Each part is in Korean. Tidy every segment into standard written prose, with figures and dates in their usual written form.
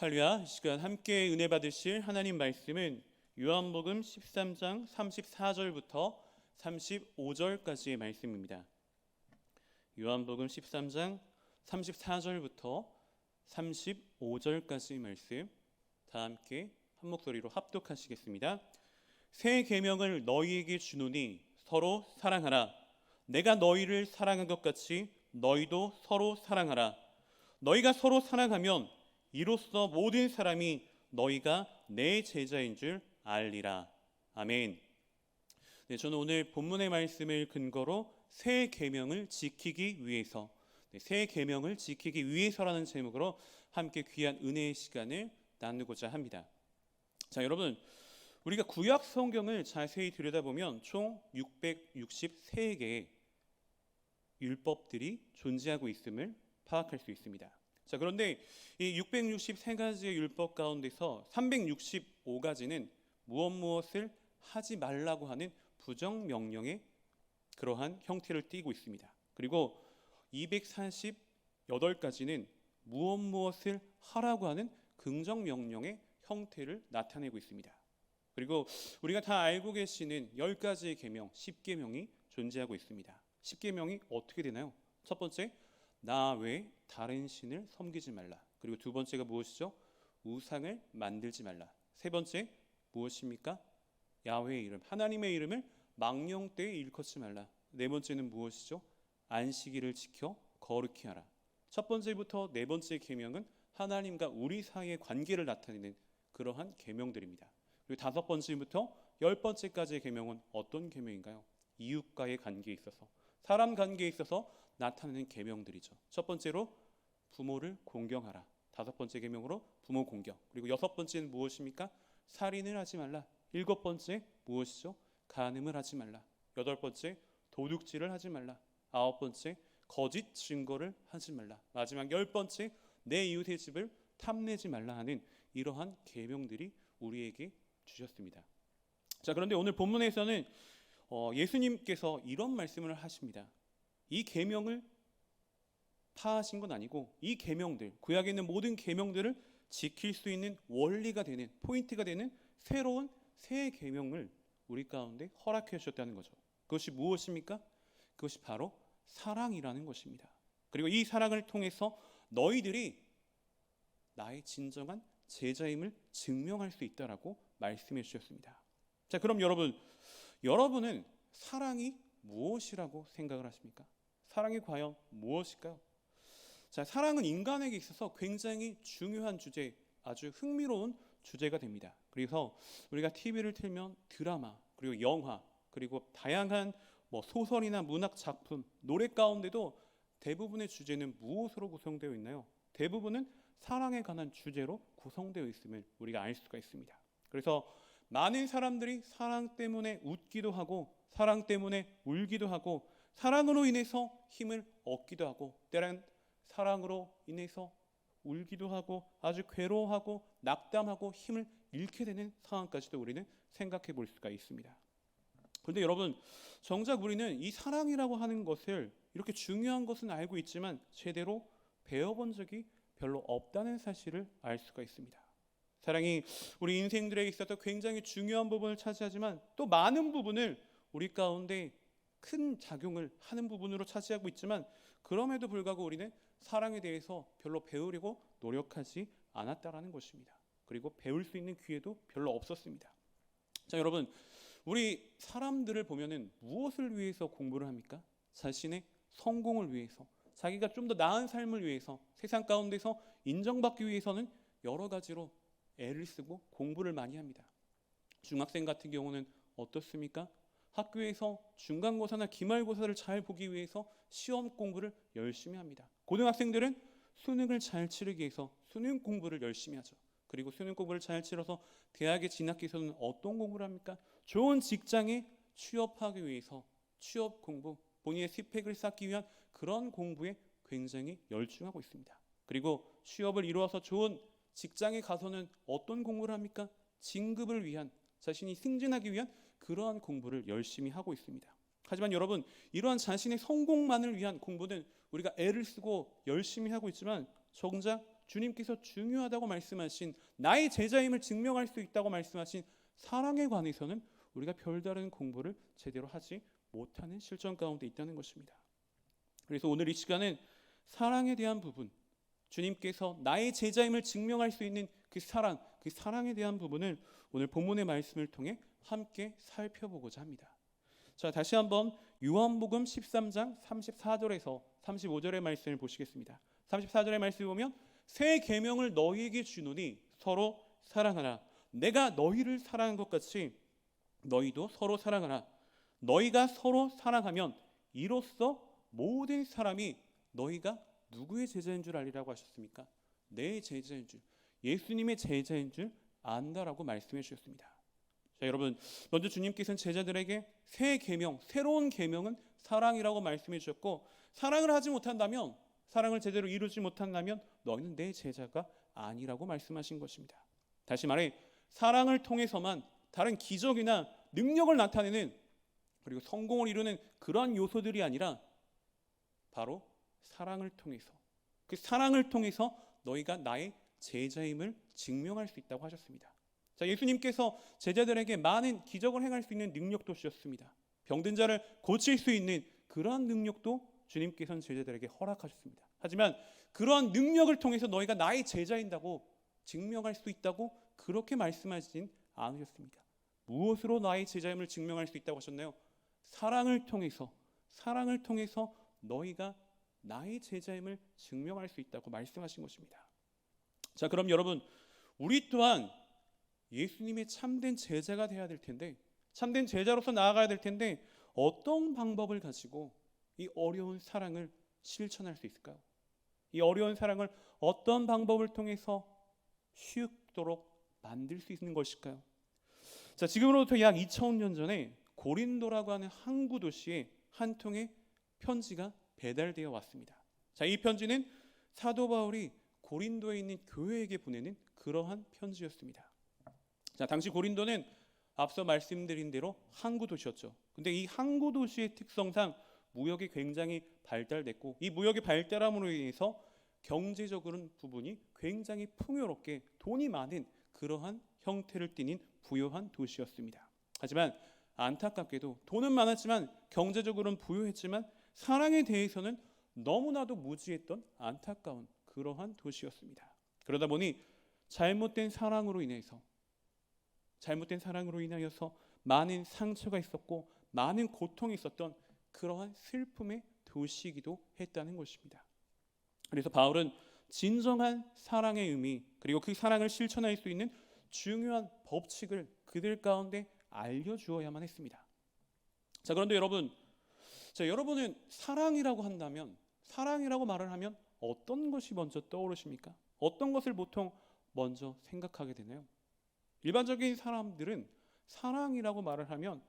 할렐루야. 이 시간 함께 은혜 받으실 하나님 말씀은 요한복음 13장 34절부터 35절까지의 말씀입니다. 요한복음 13장 34절부터 35절까지의 말씀 다 함께 한 목소리로 합독하시겠습니다. 새 계명을 너희에게 주노니 서로 사랑하라. 내가 너희를 사랑한 것 같이 너희도 서로 사랑하라. 너희가 서로 사랑하면 이로써 모든 사람이 너희가 내 제자인 줄 알리라. 아멘. 네, 저는 오늘 본문의 말씀을 근거로 새 계명을 지키기 위해서, 새 계명을 지키기 위해서라는 제목으로 함께 귀한 은혜의 시간을 나누고자 합니다. 자, 여러분, 우리가 구약 성경을 자세히 들여다보면 총 663개의 율법들이 존재하고 있음을 파악할 수 있습니다. 자, 그런데 이 663가지의 율법 가운데서 365가지는 무엇을 하지 말라고 하는 부정명령의 그러한 형태를 띠고 있습니다. 그리고 248가지는 무엇을 하라고 하는 긍정명령의 형태를 나타내고 있습니다. 그리고 우리가 다 알고 계시는 10가지의 계명, 10계명이 존재하고 있습니다. 10계명이 어떻게 되나요? 첫 번째, 나 외에 다른 신을 섬기지 말라. 그리고 두 번째가 무엇이죠? 우상을 만들지 말라. 세 번째 무엇입니까? 야훼의 이름, 하나님의 이름을 망령되이 일컫지 말라. 네 번째는 무엇이죠? 안식일을 지켜 거룩히 하라. 첫 번째부터 네 번째 계명은 하나님과 우리 사이의 관계를 나타내는 그러한 계명들입니다. 그리고 다섯 번째부터 열 번째까지의 계명은 어떤 계명인가요? 이웃과의 관계에 있어서, 사람 관계에 있어서 나타내는 계명들이죠. 첫 번째로 부모를 공경하라. 다섯 번째 계명으로 부모 공경. 그리고 여섯 번째는 무엇입니까? 살인을 하지 말라. 일곱 번째 무엇이죠? 간음을 하지 말라. 여덟 번째 도둑질을 하지 말라. 아홉 번째 거짓 증거를 하지 말라. 마지막 열 번째 내 이웃의 집을 탐내지 말라 하는 이러한 계명들이 우리에게 주셨습니다. 자, 그런데 오늘 본문에서는 예수님께서 이런 말씀을 하십니다. 이 계명을 파하신 건 아니고 이 계명들, 구약에 있는 모든 계명들을 지킬 수 있는 원리가 되는, 포인트가 되는 새로운 새 계명을 우리 가운데 허락해 주셨다는 거죠. 그것이 무엇입니까? 그것이 바로 사랑이라는 것입니다. 그리고 이 사랑을 통해서 너희들이 나의 진정한 제자임을 증명할 수 있다라고 말씀해 주셨습니다. 자, 그럼 여러분은 사랑이 무엇이라고 생각을 하십니까? 사랑이 과연 무엇일까요? 자, 사랑은 인간에게 있어서 굉장히 중요한 주제, 아주 흥미로운 주제가 됩니다. 그래서 우리가 TV를 틀면 드라마, 그리고 영화, 그리고 다양한 소설이나 문학 작품, 노래 가운데도 대부분의 주제는 무엇으로 구성되어 있나요? 대부분은 사랑에 관한 주제로 구성되어 있음을 우리가 알 수가 있습니다. 그래서 많은 사람들이 사랑 때문에 웃기도 하고, 사랑 때문에 울기도 하고, 사랑으로 인해서 힘을 얻기도 하고, 때론 사랑으로 인해서 울기도 하고, 아주 괴로워하고 낙담하고 힘을 잃게 되는 상황까지도 우리는 생각해 볼 수가 있습니다. 그런데 여러분, 정작 우리는 이 사랑이라고 하는 것을 이렇게 중요한 것은 알고 있지만 제대로 배워본 적이 별로 없다는 사실을 알 수가 있습니다. 사랑이 우리 인생들에 있어서 굉장히 중요한 부분을 차지하지만 또 많은 부분을 우리 가운데 큰 작용을 하는 부분으로 차지하고 있지만, 그럼에도 불구하고 우리는 사랑에 대해서 별로 배우려고 노력하지 않았다라는 것입니다. 그리고 배울 수 있는 기회도 별로 없었습니다. 자, 여러분, 우리 사람들을 보면은 무엇을 위해서 공부를 합니까? 자신의 성공을 위해서, 자기가 좀 더 나은 삶을 위해서, 세상 가운데서 인정받기 위해서는 여러 가지로 애를 쓰고 공부를 많이 합니다. 중학생 같은 경우는 어떻습니까? 학교에서 중간고사나 기말고사를 잘 보기 위해서 시험 공부를 열심히 합니다. 고등학생들은 수능을 잘 치르기 위해서 수능 공부를 열심히 하죠. 그리고 수능 공부를 잘 치러서 대학에 진학하기 위해서는 어떤 공부를 합니까? 좋은 직장에 취업하기 위해서 취업 공부, 본인의 스펙을 쌓기 위한 그런 공부에 굉장히 열중하고 있습니다. 그리고 취업을 이루어서 좋은 직장에 가서는 어떤 공부를 합니까? 진급을 위한, 자신이 승진하기 위한 그러한 공부를 열심히 하고 있습니다. 하지만 여러분, 이러한 자신의 성공만을 위한 공부는 우리가 애를 쓰고 열심히 하고 있지만 정작 주님께서 중요하다고 말씀하신 나의 제자임을 증명할 수 있다고 말씀하신 사랑에 관해서는 우리가 별다른 공부를 제대로 하지 못하는 실정 가운데 있다는 것입니다. 그래서 오늘 이 시간은 사랑에 대한 부분, 주님께서 나의 제자임을 증명할 수 있는 그 사랑에 대한 부분을 오늘 본문의 말씀을 통해 함께 살펴보고자 합니다. 자, 다시 한번 요한복음 13장 34절에서 35절의 말씀을 보시겠습니다. 34절의 말씀을 보면 새 계명을 너희에게 주노니 서로 사랑하라. 내가 너희를 사랑한 것 같이 너희도 서로 사랑하라. 너희가 서로 사랑하면 이로써 모든 사람이 너희가 누구의 제자인 줄 알리라고 하셨습니까? 내 제자인 줄, 예수님의 제자인 줄 안다라고 말씀해 주셨습니다. 자, 여러분, 먼저 주님께서는 제자들에게 새 계명, 새로운 계명은 사랑이라고 말씀해 주셨고, 사랑을 하지 못한다면, 사랑을 제대로 이루지 못한다면 너희는 내 제자가 아니라고 말씀하신 것입니다. 다시 말해 사랑을 통해서만 다른 기적이나 능력을 나타내는, 그리고 성공을 이루는 그러한 요소들이 아니라 바로 사랑을 통해서, 그 사랑을 통해서 너희가 나의 제자임을 증명할 수 있다고 하셨습니다. 자, 예수님께서 제자들에게 많은 기적을 행할 수 있는 능력도 주셨습니다. 병든 자를 고칠 수 있는 그러한 능력도 주님께서는 제자들에게 허락하셨습니다. 하지만 그러한 능력을 통해서 너희가 나의 제자인다고 증명할 수 있다고 그렇게 말씀하시진 않으셨습니다. 무엇으로 나의 제자임을 증명할 수 있다고 하셨나요? 사랑을 통해서 너희가 나의 제자임을 증명할 수 있다고 말씀하신 것입니다. 자, 그럼 여러분, 우리 또한 예수님의 참된 제자가 되어야 될 텐데, 참된 제자로서 나아가야 될 텐데 어떤 방법을 가지고 이 어려운 사랑을 실천할 수 있을까요? 이 어려운 사랑을 어떤 방법을 통해서 쉽도록 만들 수 있는 것일까요? 자, 지금으로부터 약 2000년 전에 고린도라고 하는 항구 도시에 한 통의 편지가 배달되어 왔습니다. 자, 이 편지는 사도 바울이 고린도에 있는 교회에게 보내는 그러한 편지였습니다. 자, 당시 고린도는 앞서 말씀드린 대로 항구 도시였죠. 근데 이 항구 도시의 특성상 무역이 굉장히 발달됐고, 이 무역이 발달함으로 인해서 경제적인 부분이 굉장히 풍요롭게 돈이 많은 그러한 형태를 띠는 부유한 도시였습니다. 하지만 안타깝게도 돈은 많았지만 경제적으로는 부유했지만 사랑에 대해서는 너무나도 무지했던 안타까운 그러한 도시였습니다. 그러다 보니 잘못된 사랑으로 인하여서 많은 상처가 있었고 많은 고통이 있었던 그러한 슬픔의 도시이기도 했다는 것입니다. 그래서 바울은 진정한 사랑의 의미, 그리고 그 사랑을 실천할 수 있는 중요한 법칙을 그들 가운데 알려주어야만 했습니다. 자, 그런데 여러분은 사랑이라고 한다면, 사랑이라고 말을 하면 어떤 것이 먼저 떠오르십니까? 어떤 것을 보통 먼저 생각하게 되나요? 일반적인 사람들은 사랑이라고 말을 하면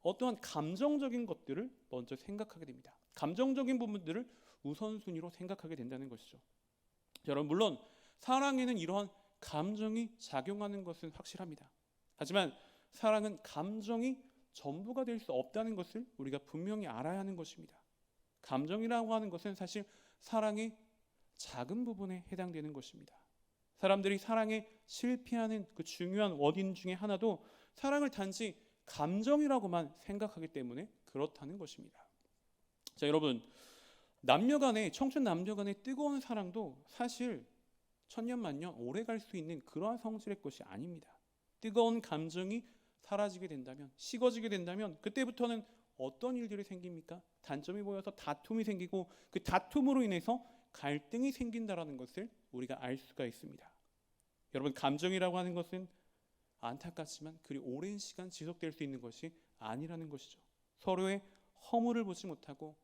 어떠한 감정적인 것들을 먼저 생각하게 됩니다. 감정적인 부분들을 우선순위로 생각하게 된다는 것이죠. 여러분, 물론 사랑에는 이러한 감정이 작용하는 것은 확실합니다. 하지만 사랑은 감정이 전부가 될 수 없다는 것을 우리가 분명히 알아야 하는 것입니다. 감정이라고 하는 것은 사실 사랑의 작은 부분에 해당되는 것입니다. 사람들이 사랑에 실패하는 그 중요한 원인 중에 하나도 사랑을 단지 감정이라고만 생각하기 때문에 그렇다는 것입니다. 자, 여러분, 청춘 남녀 간의 뜨거운 사랑도 사실 천년만년 오래 갈 수 있는 그러한 성질의 것이 아닙니다. 뜨거운 감정이 사라지게 된다면, 식어지게 된다면 그때부터는 어떤 일들이 생깁니까? 단점이 보여서 다툼이 생기고 그 다툼으로 인해서 갈등이 생긴다라는 것을 우리가 알 수가 있습니다. 여러분, 감정이라고 하는 것은 안타깝지만 그리 오랜 시간 지속될 수 있는 것이 아니라는 것이죠. 서로의 허물을 보지 못하고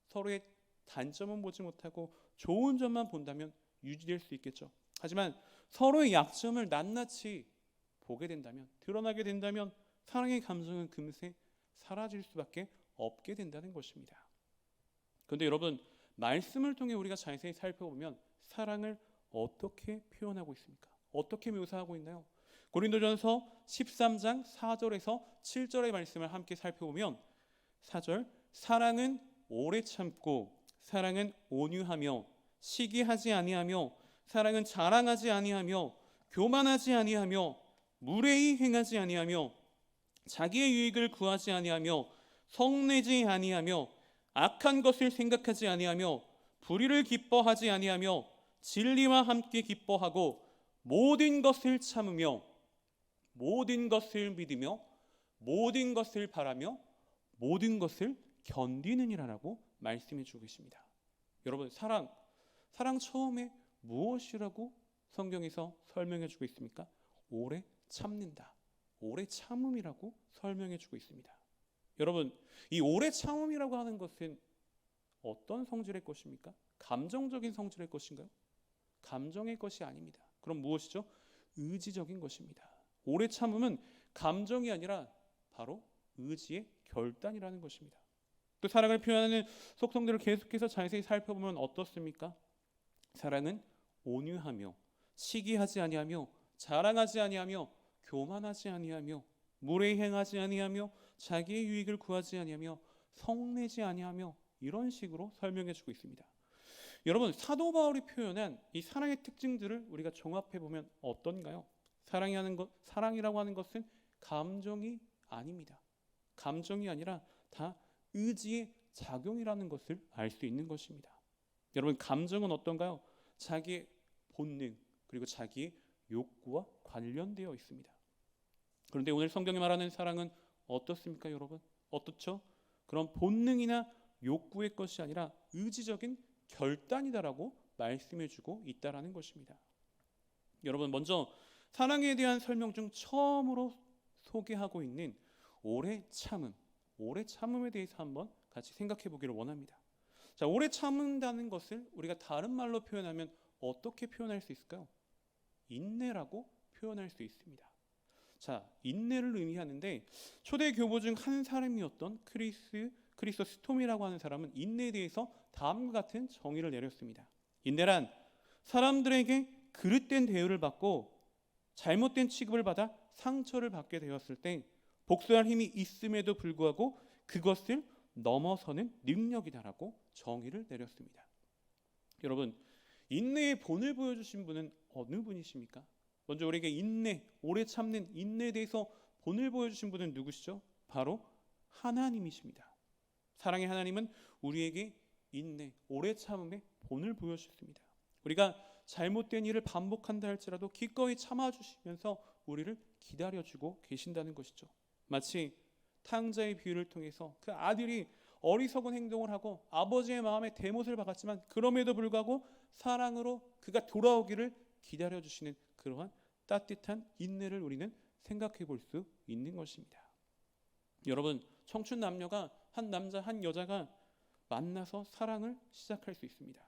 서로의 단점은 보지 못하고 좋은 점만 본다면 유지될 수 있겠죠. 하지만 서로의 약점을 낱낱이 보게 된다면, 드러나게 된다면 사랑의 감정은 금세 사라질 수밖에 없게 된다는 것입니다. 그런데 여러분, 말씀을 통해 우리가 자세히 살펴보면 사랑을 어떻게 표현하고 있습니까? 어떻게 묘사하고 있나요? 고린도전서 13장 4절에서 7절의 말씀을 함께 살펴보면 4절, 사랑은 오래 참고 사랑은 온유하며 시기하지 아니하며 사랑은 자랑하지 아니하며 교만하지 아니하며 무례히 행하지 아니하며 자기의 유익을 구하지 아니하며 성내지 아니하며 악한 것을 생각하지 아니하며 불의를 기뻐하지 아니하며 진리와 함께 기뻐하고 모든 것을 참으며 모든 것을 믿으며 모든 것을 바라며 모든 것을 견디느니라라고 말씀해 주고 계십니다. 여러분, 사랑 처음에 무엇이라고 성경에서 설명해 주고 있습니까? 오래 참는다, 오래 참음이라고 설명해 주고 있습니다. 여러분, 이 오래 참음이라고 하는 것은 어떤 성질의 것입니까? 감정적인 성질의 것인가요? 감정의 것이 아닙니다. 그럼 무엇이죠? 의지적인 것입니다. 오래 참음은 감정이 아니라 바로 의지의 결단이라는 것입니다. 또 사랑을 표현하는 속성들을 계속해서 자세히 살펴보면 어떻습니까? 사랑은 온유하며 시기하지 아니하며 자랑하지 아니하며 교만하지 아니하며 무례히 행하지 아니하며 자기의 유익을 구하지 아니하며 성내지 아니하며 이런 식으로 설명해 주고 있습니다. 여러분, 사도 바울이 표현한 이 사랑의 특징들을 우리가 종합해 보면 어떤가요? 사랑이라고 하는 것은 감정이 아닙니다. 감정이 아니라 다 의지의 작용이라는 것을 알 수 있는 것입니다. 여러분, 감정은 어떤가요? 자기의 본능 그리고 자기의 욕구와 관련되어 있습니다. 그런데 오늘 성경이 말하는 사랑은 어떻습니까, 여러분? 어떻죠? 그런 본능이나 욕구의 것이 아니라 의지적인 결단이다라고 말씀해주고 있다라는 것입니다. 여러분, 먼저 사랑에 대한 설명 중 처음으로 소개하고 있는 오래 참음에 대해서 한번 같이 생각해 보기를 원합니다. 자, 오래 참는다는 것을 우리가 다른 말로 표현하면 어떻게 표현할 수 있을까요? 인내라고 표현할 수 있습니다. 자, 인내를 의미하는데 초대 교부 중 한 사람이었던 크리소스톰이라고 하는 사람은 인내에 대해서 다음과 같은 정의를 내렸습니다. 인내란 사람들에게 그릇된 대우를 받고 잘못된 취급을 받아 상처를 받게 되었을 때 복수할 힘이 있음에도 불구하고 그것을 넘어서는 능력이다라고 정의를 내렸습니다. 여러분, 인내의 본을 보여주신 분은 어느 분이십니까? 먼저 우리에게 인내, 오래 참는 인내에 대해서 본을 보여주신 분은 누구시죠? 바로 하나님이십니다. 사랑의 하나님은 우리에게 인내, 오래 참음의 본을 보여주셨습니다. 우리가 잘못된 일을 반복한다 할지라도 기꺼이 참아주시면서 우리를 기다려주고 계신다는 것이죠. 마치 탕자의 비유를 통해서 그 아들이 어리석은 행동을 하고 아버지의 마음에 대못을 박았지만 그럼에도 불구하고 사랑으로 그가 돌아오기를 기다려주시는 그러한 따뜻한 인내를 우리는 생각해 볼 수 있는 것입니다. 여러분, 청춘 남녀가 한 남자 한 여자가 만나서 사랑을 시작할 수 있습니다.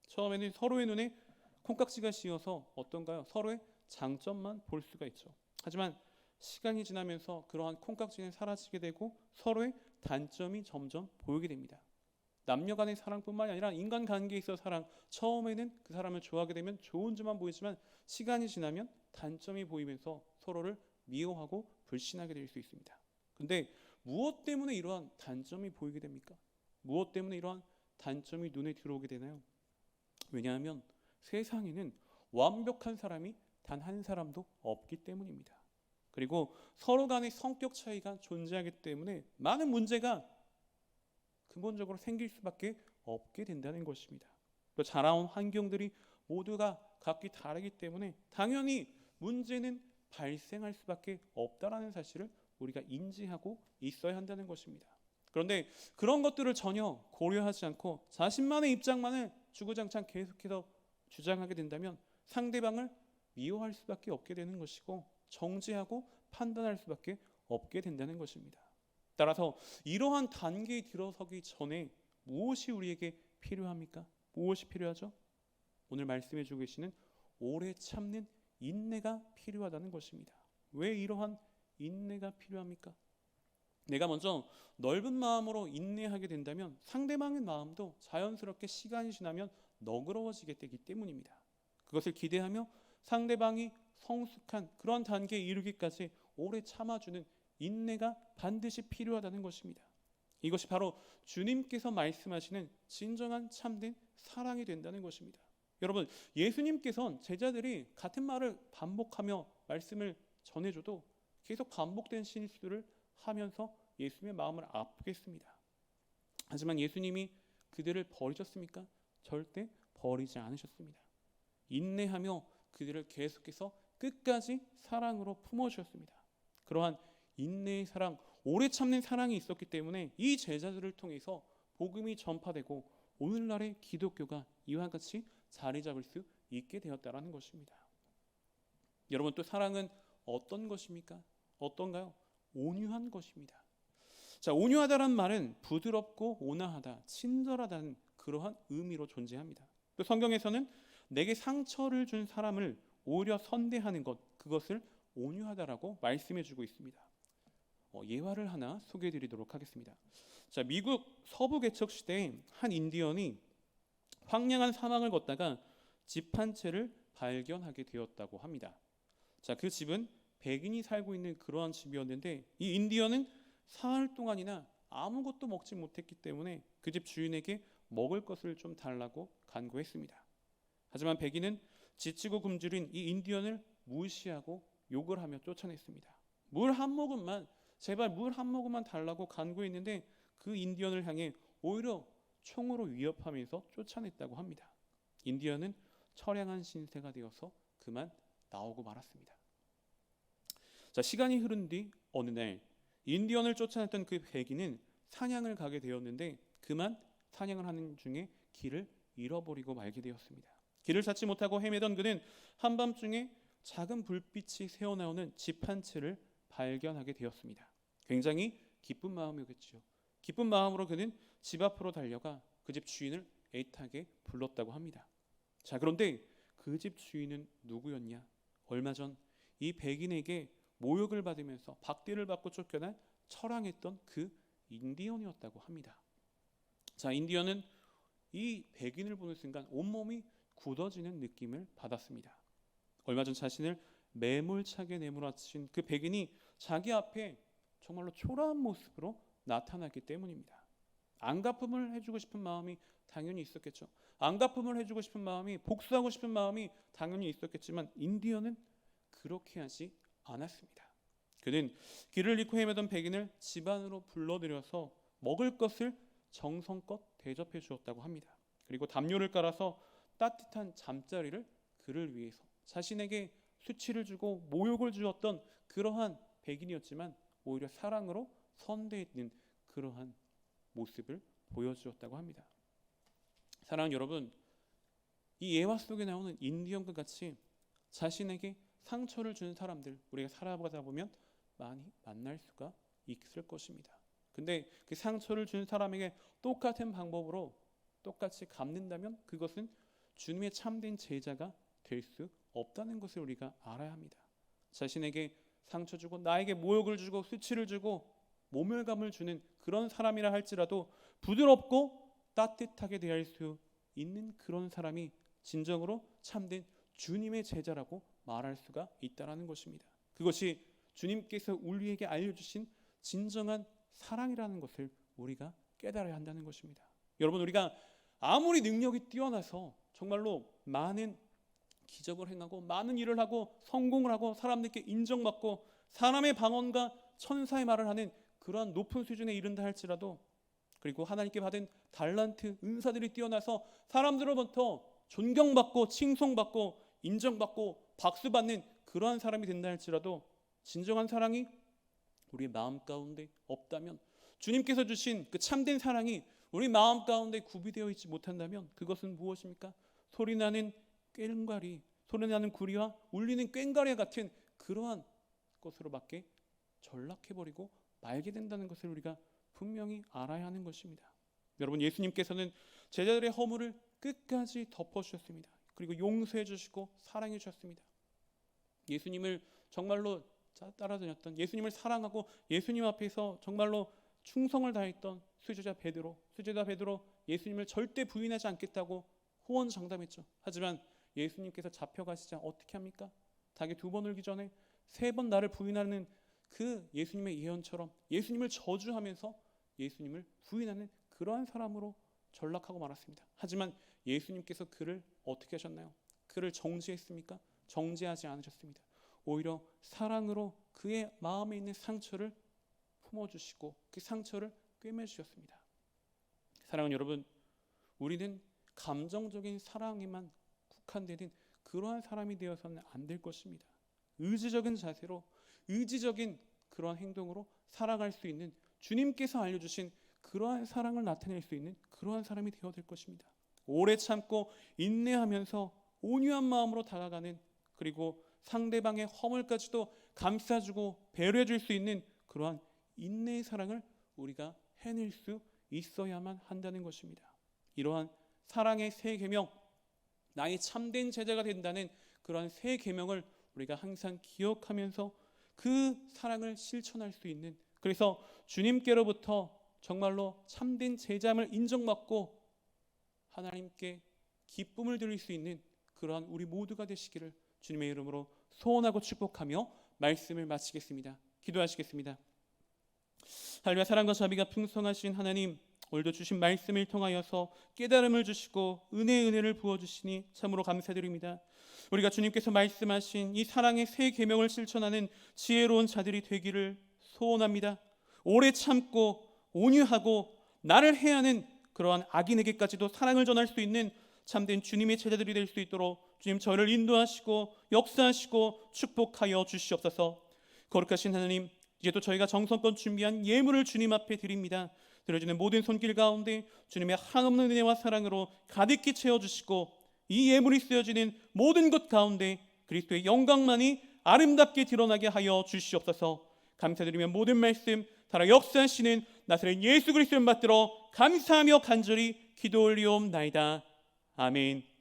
처음에는 서로의 눈에 콩깍지가 씌어서 어떤가요? 서로의 장점만 볼 수가 있죠. 하지만 시간이 지나면서 그러한 콩깍지는 사라지게 되고 서로의 단점이 점점 보이게 됩니다. 남녀 간의 사랑뿐만이 아니라 인간관계에 있어 사랑, 처음에는 그 사람을 좋아하게 되면 좋은 점만 보이지만 시간이 지나면 단점이 보이면서 서로를 미워하고 불신하게 될 수 있습니다. 그런데 무엇 때문에 이러한 단점이 보이게 됩니까? 무엇 때문에 이러한 단점이 눈에 들어오게 되나요? 왜냐하면 세상에는 완벽한 사람이 단 한 사람도 없기 때문입니다. 그리고 서로 간의 성격 차이가 존재하기 때문에 많은 문제가 근본적으로 생길 수밖에 없게 된다는 것입니다. 또 자라온 환경들이 모두가 각기 다르기 때문에 당연히 문제는 발생할 수밖에 없다라는 사실을 우리가 인지하고 있어야 한다는 것입니다. 그런데 그런 것들을 전혀 고려하지 않고 자신만의 입장만을 주구장창 계속해서 주장하게 된다면 상대방을 미워할 수밖에 없게 되는 것이고 정죄하고 판단할 수밖에 없게 된다는 것입니다. 따라서 이러한 단계에 들어서기 전에 무엇이 우리에게 필요합니까? 무엇이 필요하죠? 오늘 말씀해 주고 계시는 오래 참는 인내가 필요하다는 것입니다. 왜 이러한 인내가 필요합니까? 내가 먼저 넓은 마음으로 인내하게 된다면 상대방의 마음도 자연스럽게 시간이 지나면 너그러워지게 되기 때문입니다. 그것을 기대하며 상대방이 성숙한 그런 단계에 이르기까지 오래 참아주는 인내가 반드시 필요하다는 것입니다. 이것이 바로 주님께서 말씀하시는 진정한 참된 사랑이 된다는 것입니다. 여러분, 예수님께서는 제자들이 같은 말을 반복하며 말씀을 전해줘도 계속 반복된 실수를 하면서 예수님의 마음을 아프게 했습니다. 하지만 예수님이 그들을 버리셨습니까? 절대 버리지 않으셨습니다. 인내하며 그들을 계속해서 끝까지 사랑으로 품어주셨습니다. 그러한 인내의 사랑, 오래 참는 사랑이 있었기 때문에 이 제자들을 통해서 복음이 전파되고 오늘날의 기독교가 이와 같이 자리 잡을 수 있게 되었다라는 것입니다. 여러분, 또 사랑은 어떤 것입니까? 어떤가요? 온유한 것입니다. 자, 온유하다란 말은 부드럽고 온화하다, 친절하다는 그러한 의미로 존재합니다. 또 성경에서는 내게 상처를 준 사람을 오히려 선대하는 것, 그것을 온유하다라고 말씀해주고 있습니다. 예화를 하나 소개해드리도록 하겠습니다. 자, 미국 서부 개척 시대에 한 인디언이 황량한 사막을 걷다가 집 한 채를 발견하게 되었다고 합니다. 자, 그 집은 백인이 살고 있는 그러한 집이었는데 이 인디언은 사흘 동안이나 아무것도 먹지 못했기 때문에 그 집 주인에게 먹을 것을 좀 달라고 간구했습니다. 하지만 백인은 지치고 굶주린 이 인디언을 무시하고 욕을 하며 쫓아냈습니다. 물 한 모금만, 제발 물 한 모금만 달라고 간구했는데 그 인디언을 향해 오히려 총으로 위협하면서 쫓아냈다고 합니다. 인디언은 처량한 신세가 되어서 그만 나오고 말았습니다. 자, 시간이 흐른 뒤 어느 날 인디언을 쫓아냈던 그 백인은 사냥을 가게 되었는데 그만 사냥을 하는 중에 길을 잃어버리고 말게 되었습니다. 길을 찾지 못하고 헤매던 그는 한밤중에 작은 불빛이 새어나오는 집 한 채를 발견하게 되었습니다. 굉장히 기쁜 마음이었겠죠. 기쁜 마음으로 그는 집 앞으로 달려가 그 집 주인을 애타게 불렀다고 합니다. 자, 그런데 그 집 주인은 누구였냐? 얼마 전 이 백인에게 모욕을 받으면서 박대를 받고 쫓겨난 처량했던 그 인디언이었다고 합니다. 자, 인디언은 이 백인을 보는 순간 온몸이 굳어지는 느낌을 받았습니다. 얼마 전 자신을 매몰차게 내몰아친 그 백인이 자기 앞에 정말로 초라한 모습으로 나타났기 때문입니다. 안갚음을 해주고 싶은 마음이 당연히 있었겠죠. 안갚음을 해주고 싶은 마음이, 복수하고 싶은 마음이 당연히 있었겠지만 인디언은 그렇게 하지 않았습니다. 그는 길을 잃고 헤매던 백인을 집 안으로 불러들여서 먹을 것을 정성껏 대접해 주었다고 합니다. 그리고 담요를 깔아서 따뜻한 잠자리를 그를 위해서, 자신에게 수치를 주고 모욕을 주었던 그러한 백인이었지만 오히려 사랑으로 선대했는 그러한 모습을 보여주었다고 합니다. 사랑하는 여러분, 이 예화 속에 나오는 인디언과 같이 자신에게 상처를 준 사람들, 우리가 살아가다 보면 많이 만날 수가 있을 것입니다. 근데 그 상처를 준 사람에게 똑같은 방법으로 똑같이 갚는다면 그것은 주님의 참된 제자가 될 수 없다는 것을 우리가 알아야 합니다. 자신에게 상처 주고 나에게 모욕을 주고 수치를 주고 모멸감을 주는 그런 사람이라 할지라도 부드럽고 따뜻하게 대할 수 있는 그런 사람이 진정으로 참된 주님의 제자라고 말할 수가 있다는 것입니다. 그것이 주님께서 우리에게 알려주신 진정한 사랑이라는 것을 우리가 깨달아야 한다는 것입니다. 여러분, 우리가 아무리 능력이 뛰어나서 정말로 많은 기적을 행하고 많은 일을 하고 성공을 하고 사람들께 인정받고 사람의 방언과 천사의 말을 하는 그러한 높은 수준에 이른다 할지라도, 그리고 하나님께 받은 달란트, 은사들이 뛰어나서 사람들로부터 존경받고 칭송받고 인정받고 박수받는 그러한 사람이 된다 할지라도 진정한 사랑이 우리 마음 가운데 없다면, 주님께서 주신 그 참된 사랑이 우리 마음 가운데 구비되어 있지 못한다면 그것은 무엇입니까? 소리나는 꽹과리, 소리나는 구리와 울리는 꽹과리 같은 그러한 것으로밖에 전락해버리고 말게 된다는 것을 우리가 분명히 알아야 하는 것입니다. 여러분, 예수님께서는 제자들의 허물을 끝까지 덮어주셨습니다. 그리고 용서해 주시고 사랑해 주셨습니다. 예수님을 정말로 따라다녔던, 예수님을 사랑하고 예수님 앞에서 정말로 충성을 다했던 수제자 베드로 예수님을 절대 부인하지 않겠다고 호언장담했죠. 하지만 예수님께서 잡혀가시자 어떻게 합니까? 닭이 2번 울기 전에 3번 나를 부인하는 그 예수님의 예언처럼 예수님을 저주하면서 예수님을 부인하는 그러한 사람으로 전락하고 말았습니다. 하지만 예수님께서 그를 어떻게 하셨나요? 그를 정죄했습니까? 정죄하지 않으셨습니다. 오히려 사랑으로 그의 마음에 있는 상처를 품어주시고 그 상처를 꿰매주셨습니다. 사랑하는 여러분, 우리는 감정적인 사랑에만 국한되는 그러한 사람이 되어서는 안 될 것입니다. 의지적인 자세로, 의지적인 그러한 행동으로 살아갈 수 있는, 주님께서 알려주신 그러한 사랑을 나타낼 수 있는 그러한 사람이 되어야 될 것입니다. 오래 참고 인내하면서 온유한 마음으로 다가가는, 그리고 상대방의 허물까지도 감싸주고 배려해 줄 수 있는 그러한 인내의 사랑을 우리가 해낼 수 있어야만 한다는 것입니다. 이러한 사랑의 새 계명, 나의 참된 제자가 된다는 그러한 새 계명을 우리가 항상 기억하면서 그 사랑을 실천할 수 있는, 그래서 주님께로부터 정말로 참된 제자임을 인정받고 하나님께 기쁨을 드릴 수 있는 그러한 우리 모두가 되시기를 주님의 이름으로 소원하고 축복하며 말씀을 마치겠습니다. 기도하시겠습니다. 할렐루야. 사랑과 자비가 풍성하신 하나님, 오늘도 주신 말씀을 통하여서 깨달음을 주시고 은혜를 부어주시니 참으로 감사드립니다. 우리가 주님께서 말씀하신 이 사랑의 새 계명을 실천하는 지혜로운 자들이 되기를 소원합니다. 오래 참고 온유하고 나를 해하는 그러한 악인에게까지도 사랑을 전할 수 있는 참된 주님의 제자들이 될 수 있도록 주님 저를 인도하시고 역사하시고 축복하여 주시옵소서. 거룩하신 하나님, 이제 또 저희가 정성껏 준비한 예물을 주님 앞에 드립니다. 들어지는 모든 손길 가운데 주님의 한없는 은혜와 사랑으로 가득히 채워주시고 이 예물이 쓰여지는 모든 것 가운데 그리스도의 영광만이 아름답게 드러나게 하여 주시옵소서. 감사드리며 모든 말씀 살아 역사하시는 나사렛 예수 그리스도를 받들어 감사하며 간절히 기도 올리옵나이다. 아멘.